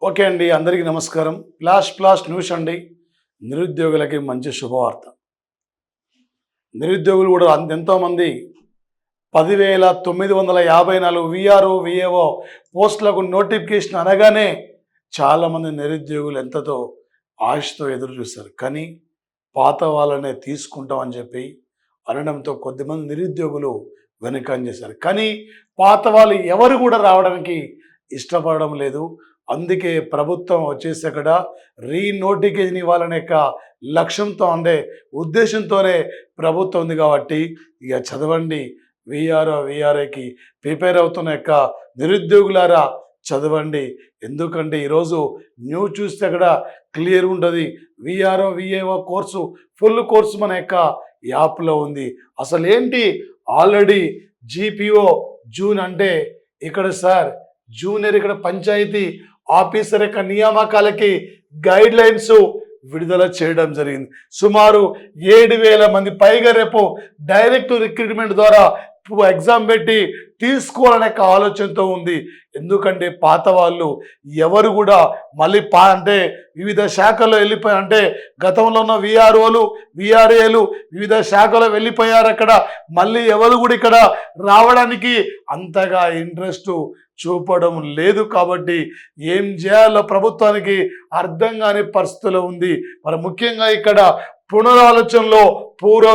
Okay అండి, అందరికీ నమస్కారం. ఫ్లాష్ న్యూస్ అండి. నిరుద్యోగులకి మంచి శుభవార్త. నిరుద్యోగులు కూడా ఎంతోమంది 10,954 విఆర్ఓ విఏఓ పోస్టులకు నోటిఫికేషన్ అనగానే చాలామంది నిరుద్యోగులు ఎంతతో ఆశతో ఎదురు చూస్తారు. కానీ పాత వాళ్ళనే తీసుకుంటామని చెప్పి అనడంతో కొద్దిమంది నిరుద్యోగులు వెనకంజ చేశారు. కానీ పాత వాళ్ళు ఎవరు కూడా రావడానికి ఇష్టపడడం లేదు. అందుకే ప్రభుత్వం వచ్చేసి అక్కడ రీనోటిఫికేషన్ ఇవ్వాలనే లక్ష్యంతో ఉద్దేశంతోనే ప్రభుత్వం ఉంది. కాబట్టి ఇక చదవండి, విఆర్ఏకి ప్రిపేర్ అవుతున్న నిరుద్యోగులారా చదవండి. ఎందుకంటే ఈరోజు న్యూస్ చూస్తే అక్కడ క్లియర్ ఉంటుంది. విఏఓ కోర్సు ఫుల్ కోర్సు మన యాప్లో ఉంది. అసలు ఏంటి, ఆల్రెడీ జీపీఓ జూన్ అంటే ఇక్కడ సార్ జూనియర్ ఇక్కడ పంచాయతీ ఆఫీసర్ నియామకాలకి గైడ్ లైన్స్ విడుదల చేయడం జరిగింది. సుమారు 7,000 మంది పైగా రేపు డైరెక్ట్ రిక్రూట్మెంట్ ద్వారా ఎగ్జామ్ పెట్టి తీసుకోవాలనే ఆలోచనతో ఉంది. ఎందుకంటే పాత వాళ్ళు ఎవరు కూడా మళ్ళీ వివిధ శాఖల్లో వెళ్ళిపోయారు. గతంలో ఉన్న విఆర్ఓలు విఆర్ఏలు వివిధ శాఖలో వెళ్ళిపోయారు. అక్కడ మళ్ళీ ఎవరు కూడా ఇక్కడ రావడానికి అంతగా ఇంట్రెస్ట్ చూపడం లేదు. కాబట్టి ఏం చేయాలో ప్రభుత్వానికి అర్థం కాని పరిస్థితిలో ఉంది. మరి ముఖ్యంగా ఇక్కడ పునరాలోచనలో పూర్వ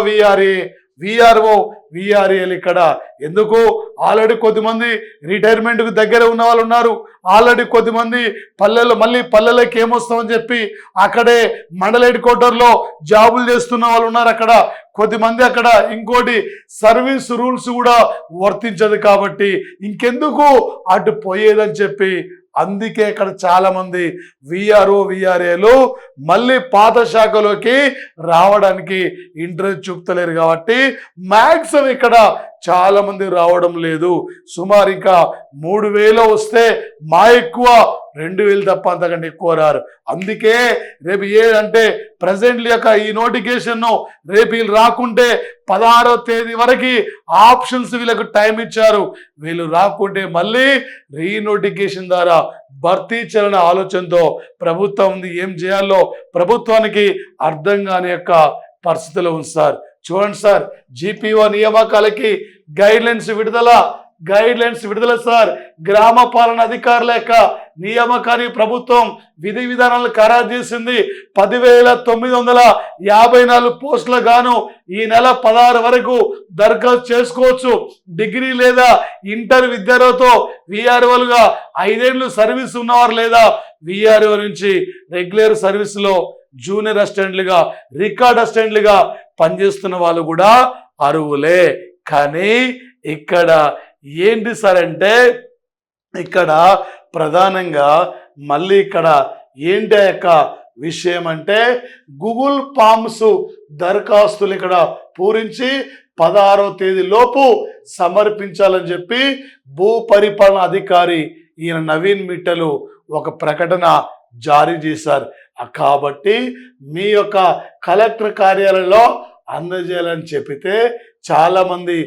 విఆర్ఓ విఆర్ఏలు ఇక్కడ ఎందుకు ఆల్రెడీ కొద్దిమంది రిటైర్మెంట్కు దగ్గర ఉన్న వాళ్ళు ఉన్నారు. ఆల్రెడీ కొద్దిమంది పల్లెలకు ఏమొస్తామని చెప్పి అక్కడే మండల హెడ్ క్వార్టర్లో జాబులు చేస్తున్న వాళ్ళు ఉన్నారు. అక్కడ కొద్దిమంది అక్కడ ఇంకోటి సర్వీస్ రూల్స్ కూడా వర్తించదు. కాబట్టి ఇంకెందుకు అటు పోయేదని చెప్పి అందుకే ఇక్కడ చాలా మంది విఆర్ఓ విఆర్ఏలు మళ్ళీ పాత శాఖలోకి రావడానికి ఇంట్రెస్ట్ చూపుతలేరు. కాబట్టి మ్యాక్సిమం ఇక్కడ చాలా మంది రావడం లేదు. సుమారు ఇంకా 3,000 వస్తే మా ఎక్కువ 2,000 తప్ప అంతకంటే ఎక్కువ రారు. అందుకే రేపు ప్రజెంట్లీ ఈ నోటిఫికేషన్ రేపు వీళ్ళు రాకుంటే 16వ తేదీ వరకు ఆప్షన్స్ వీళ్ళకు టైం ఇచ్చారు. వీళ్ళు రాకుంటే మళ్ళీ రీనోటిఫికేషన్ ద్వారా భర్తీ చేయాలనే ఆలోచనతో ప్రభుత్వం ఉంది. ఏం చేయాలో ప్రభుత్వానికి అర్థం కాని పరిస్థితిలో ఉంది సార్. చూడండి సార్, జీపీఓ నియామకాలకి గైడ్ లైన్స్ విడుదల సార్. గ్రామ పాలన అధికారుల నియామకాన్ని ప్రభుత్వం విధి విధానాలు ఖరారు చేసింది. 10,954 పోస్టుల గాను ఈ నెల 16 వరకు దరఖాస్తు చేసుకోవచ్చు. డిగ్రీ లేదా ఇంటర్ విద్యార్హతతో విఆర్ఓలుగా 5 ఏళ్ళు సర్వీస్ ఉన్నవారు లేదా విఆర్ఓ నుంచి రెగ్యులర్ సర్వీస్లో జూనియర్ అసిస్టెంట్లుగా రికార్డ్ అసిస్టెంట్లుగా పనిచేస్తున్న వాళ్ళు కూడా అర్హులే. కానీ ఇక్కడ ఏంటి సార్ ఇక్కడ ప్రధానంగా మళ్ళీ ఇక్కడ ఏంటి విషయం గూగుల్ ఫామ్స్ దరఖాస్తులు ఇక్కడ పూరించి 16వ తేదీ లోపు సమర్పించాలని చెప్పి భూ పరిపాలన అధికారి ఈయన నవీన్ మిట్టలు ఒక ప్రకటన జారీ చేశారు. కాబట్టి మీ కలెక్టర్ కార్యాలయంలో అందజేయాలని చెప్పితే చాలామంది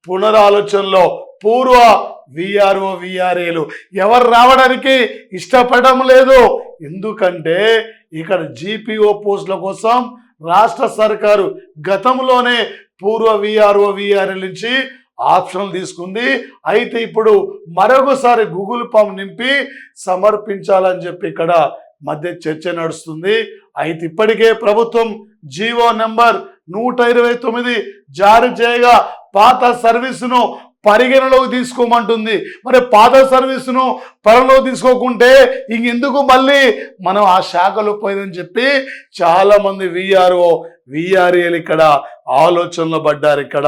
పునరాలోచనలో పూర్వ విఆర్ఓ విఆర్ఏలు ఎవరు రావడానికి ఇష్టపడడం లేదు. ఎందుకంటే ఇక్కడ జీపీఓ పోస్టుల కోసం రాష్ట్ర సర్కారు గతంలోనే పూర్వ విఆర్ఓ విఆర్ఏ నుంచి ఆప్షన్లు తీసుకుంది. అయితే ఇప్పుడు మరొకసారి గూగుల్ ఫామ్ నింపి సమర్పించాలని చెప్పి ఇక్కడ మధ్య చర్చ నడుస్తుంది. అయితే ఇప్పటికే ప్రభుత్వం జీవో నెంబర్ 129 జారీ చేయగా పాత సర్వీసును పరిగణలోకి తీసుకోమంటుంది. మరి పాత సర్వీసును పరిగణలోకి తీసుకోకుంటే ఇంకెందుకు మళ్ళీ మనం ఆ శాఖలో పోయిందని చెప్పి చాలా మంది విఆర్ఓ విఆర్ఏలు ఇక్కడ ఆలోచనలో పడ్డారు. ఇక్కడ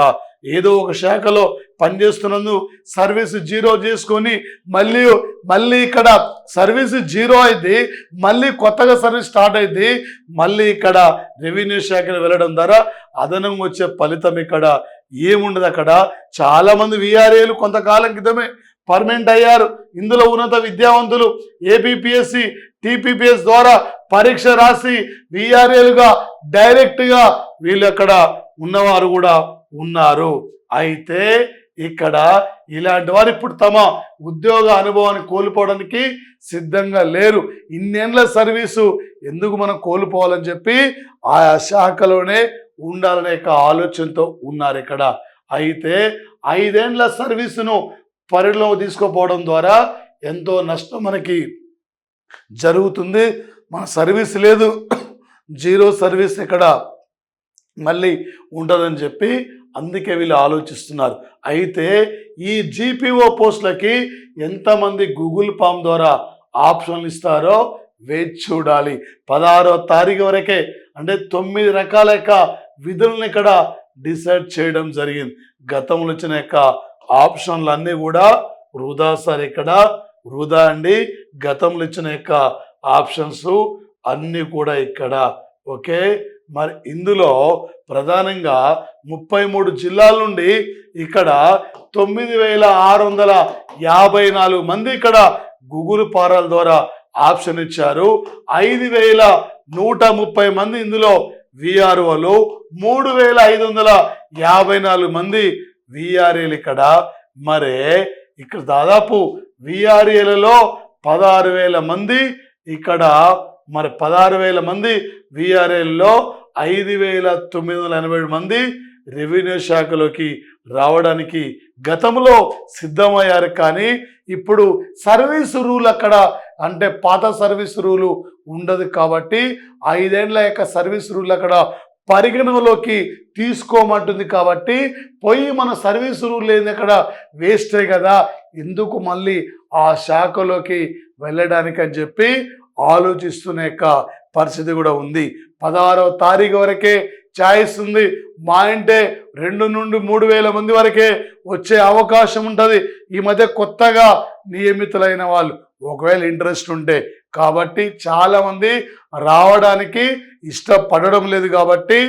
ఏదో ఒక శాఖలో పనిచేస్తున్నందు సర్వీస్ జీరో చేసుకొని మళ్ళీ ఇక్కడ సర్వీస్ జీరో అయింది, మళ్ళీ కొత్తగా సర్వీస్ స్టార్ట్ అయింది. మళ్ళీ ఇక్కడ రెవెన్యూ శాఖను వెళ్ళడం ద్వారా అదనంగా వచ్చే ఫలితం ఇక్కడ ఏముండదు. అక్కడ చాలా మంది విఆర్ఏలు కొంతకాలం క్రితమే పర్మనెంట్ అయ్యారు. ఇందులో ఉన్నత విద్యావంతులు ఏపీపీఎస్సి టీపీపీఎస్ ద్వారా పరీక్ష రాసి విఆర్ఏలుగా డైరెక్ట్గా వీళ్ళు అక్కడ ఉన్నవారు కూడా ఉన్నారు. అయితే ఇక్కడ ఇలాంటి వారు ఇప్పుడు తమ ఉద్యోగ అనుభవాన్ని కోల్పోవడానికి సిద్ధంగా లేరు. ఇన్నేళ్ల సర్వీసు ఎందుకు మనం కోల్పోవాలని చెప్పి ఆయా శాఖలోనే ఉండాలనే ఆలోచనతో ఉన్నారు ఇక్కడ. అయితే 5 ఏండ్ల సర్వీసును పరిలో తీసుకుపోవడం ద్వారా ఎంతో నష్టం మనకి జరుగుతుంది. మన సర్వీస్ లేదు, జీరో సర్వీస్ ఇక్కడ మళ్ళీ ఉంటుందని చెప్పి అందుకే వీళ్ళు ఆలోచిస్తున్నారు. అయితే ఈ జీపీఓ పోస్టులకి ఎంతమంది గూగుల్ ఫామ్ ద్వారా ఆప్షన్లు ఇస్తారో వేచి చూడాలి. 16వ తారీఖు వరకే, అంటే 9 రకాల విధులను ఇక్కడ డిసైడ్ చేయడం జరిగింది. గతంలో వచ్చిన ఆప్షన్లు అన్నీ కూడా వృధా సార్, ఇక్కడ వృధా అండి. గతంలో ఇచ్చిన ఆప్షన్స్ అన్నీ కూడా ఇక్కడ ఓకే. మరి ఇందులో ప్రధానంగా 33 జిల్లాల నుండి ఇక్కడ 9654 మంది ఇక్కడ గూగుల్ ఫారాల ద్వారా ఆప్షన్ ఇచ్చారు. 5130 మంది ఇందులో విఆర్ఓలు, 3554 మంది విఆర్ఏలు ఇక్కడ. మరి ఇక్కడ దాదాపు విఆర్ఏలలో 16,000 మంది ఇక్కడ, మరి 16,000 మంది విఆర్ఏల్లో 5,987 మంది రెవెన్యూ శాఖలోకి రావడానికి గతంలో సిద్ధమయ్యారు. కానీ ఇప్పుడు సర్వీస్ రూల్ అక్కడ, అంటే పాత సర్వీస్ రూలు ఉండదు కాబట్టి 5 ఏండ్ల సర్వీస్ రూల్ అక్కడ పరిగణలోకి తీసుకోమంటుంది. కాబట్టి పోయి మన సర్వీస్ రూల్ లేని అక్కడ వేస్టే కదా, ఎందుకు మళ్ళీ ఆ శాఖలోకి వెళ్ళడానికి అని చెప్పి ఆలోచిస్తున్న పరిస్థితి కూడా ఉంది. 16వ తారీఖు వరకే ఛాయిస్ ఉంది. మా అంటే 2 నుండి 3,000 మంది వరకే వచ్చే అవకాశం ఉంటుంది ఈ మధ్య కొత్తగా నియమితులైన వాళ్ళు, ఒకవేళ ఇంట్రెస్ట్ ఉంటే. కాబట్టి చాలామంది రావడానికి ఇష్టపడడం లేదు. కాబట్టి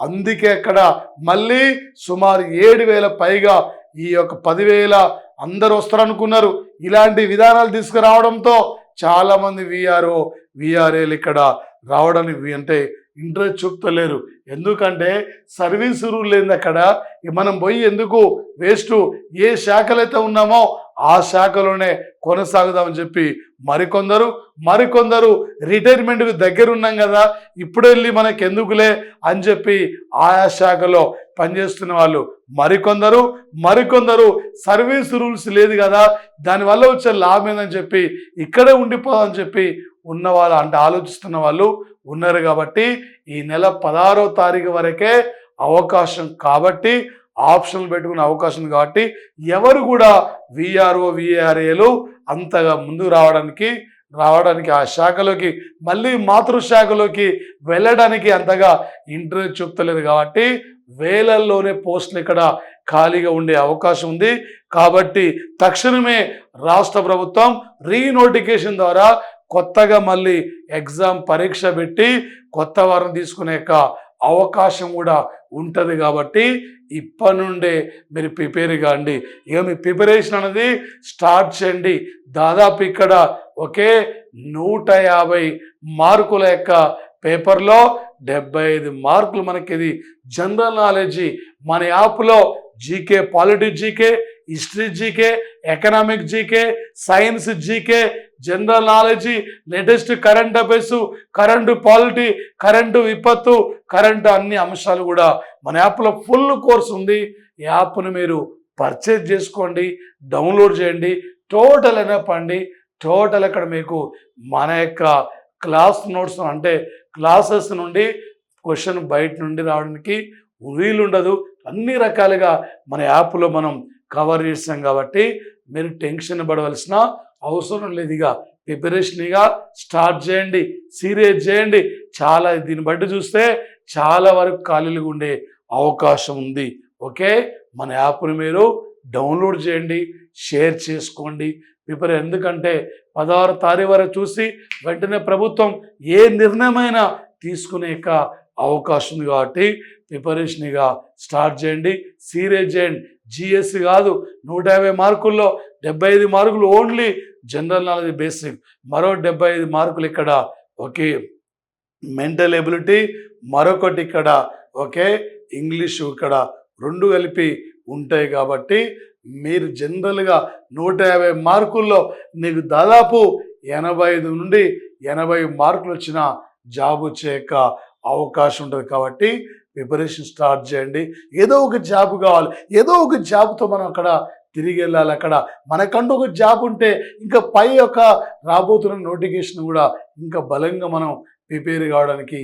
అందుకే అక్కడ మళ్ళీ సుమారు 7,000 పైగా ఈ 10,000 అందరూ వస్తారనుకున్నారు. ఇలాంటి విధానాలు తీసుకురావడంతో చాలామంది విఆర్ఏలు ఇక్కడ రావడానికి అంటే ఇంట్రెస్ట్ చూపుతలేరు. ఎందుకంటే సర్వీస్ రూల్ లేని అక్కడ మనం పోయి ఎందుకు వేస్ట్, ఏ శాఖలో అయితే ఉన్నామో ఆ శాఖలోనే కొనసాగుదామని చెప్పి మరికొందరు రిటైర్మెంట్ దగ్గర ఉన్నాం కదా, ఇప్పుడు వెళ్ళి మనకి ఎందుకులే అని చెప్పి ఆయా శాఖలో పనిచేస్తున్న వాళ్ళు మరికొందరు సర్వీస్ రూల్స్ లేదు కదా, దానివల్ల వచ్చే లాభం ఏందని చెప్పి ఇక్కడే ఉండిపోదని చెప్పి ఉన్న వాళ్ళు, అంటే ఆలోచిస్తున్న వాళ్ళు ఉన్నారు. కాబట్టి ఈ నెల 16వ తారీఖు వరకే అవకాశం, కాబట్టి ఆప్షన్లు పెట్టుకునే అవకాశం కాబట్టి ఎవరు కూడా విఆర్ఓ విఆర్ఏలు అంతగా ముందు రావడానికి ఆ శాఖలోకి మళ్ళీ మాతృశాఖలోకి వెళ్ళడానికి అంతగా ఇంట్రెస్ట్ చూపుతలేదు. కాబట్టి వేలల్లోనే పోస్టులు ఇక్కడ ఖాళీగా ఉండే అవకాశం ఉంది. కాబట్టి తక్షణమే రాష్ట్ర ప్రభుత్వం రీనోటిఫికేషన్ ద్వారా కొత్తగా మళ్ళీ ఎగ్జామ్ పరీక్ష పెట్టి కొత్త వారిని తీసుకునే అవకాశం కూడా ఉంటుంది. కాబట్టి ఇప్పటి నుండే మీరు ప్రిపేర్ కాండి. ఇక మీ ప్రిపరేషన్ అనేది స్టార్ట్ చేయండి. దాదాపు ఇక్కడ 150 మార్కుల పేపర్లో 75 మార్కులు మనకి ఇది జనరల్ నాలెడ్జి. మన యాప్లో GK, politics GK, history GK, economic GK, science GK, general knowledge, latest current affairs, current polity, current విపత్తు, కరెంటు అన్ని అంశాలు కూడా మన యాప్లో ఫుల్ కోర్స్ ఉంది. యాప్ను మీరు పర్చేజ్ చేసుకోండి, డౌన్లోడ్ చేయండి. టోటల్ అయినప్పండి, టోటల్ అక్కడ మీకు మన క్లాస్ నోట్స్, అంటే క్లాసెస్ నుండి క్వశ్చన్ బయట నుండి రావడానికి వీలుండదు. అన్ని రకాలుగా మన యాప్లో మనం కవర్ చేస్తాం. కాబట్టి మీరు టెన్షన్ పడవలసిన అవసరం లేదు. ఇక ప్రిపరేషన్గా స్టార్ట్ చేయండి, సీరియస్ చేయండి. చాలా దీన్ని బట్టి చూస్తే చాలా వరకు ఖాళీలుగా ఉండే అవకాశం ఉంది. ఓకే, మన యాప్ని మీరు డౌన్లోడ్ చేయండి, షేర్ చేసుకోండి, ప్రిపేర్. ఎందుకంటే 16వ తారీఖు వరకు చూసి వెంటనే ప్రభుత్వం ఏ నిర్ణయమైనా తీసుకునే అవకాశం ఉంది. కాబట్టి ప్రిపరేషన్గా స్టార్ట్ చేయండి, సీరియస్ చేయండి. జిఎస్సి కాదు, 150 మార్కుల్లో 75 మార్కులు ఓన్లీ జనరల్ నాలెడ్జ్ బేసిక్, మరో 75 మార్కులు ఇక్కడ మెంటల్ ఎబిలిటీ, మరొకటి ఇక్కడ ఇంగ్లీషు, ఇక్కడ 2 కలిపి ఉంటాయి. కాబట్టి మీరు జనరల్గా 150 మార్కుల్లో నీకు దాదాపు 85 నుండి 80 మార్కులు వచ్చిన జాబ్ వచ్చే యొక్క అవకాశం ఉంటుంది. కాబట్టి ప్రిపరేషన్ స్టార్ట్ చేయండి. ఏదో ఒక జాబ్ కావాలి, ఏదో ఒక జాబ్తో మనం అక్కడ తిరిగి వెళ్ళాలి. అక్కడ మనకంటూ ఒక జాబ్ ఉంటే ఇంకా పై యొక్క రాబోతున్న నోటిఫికేషన్ కూడా ఇంకా బలంగా మనం ప్రిపేర్ కావడానికి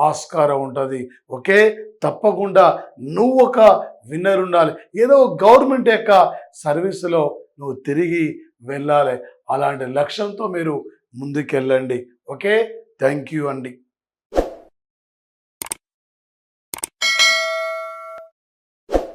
ఆస్కారం ఉంటుంది. ఓకే, తప్పకుండా నువ్వు ఒక విన్నర్ ఉండాలి. ఏదో గవర్నమెంట్ యొక్క సర్వీసులో నువ్వు తిరిగి వెళ్ళాలి. అలాంటి లక్ష్యంతో మీరు ముందుకెళ్ళండి. ఓకే, థ్యాంక్ యూ అండి.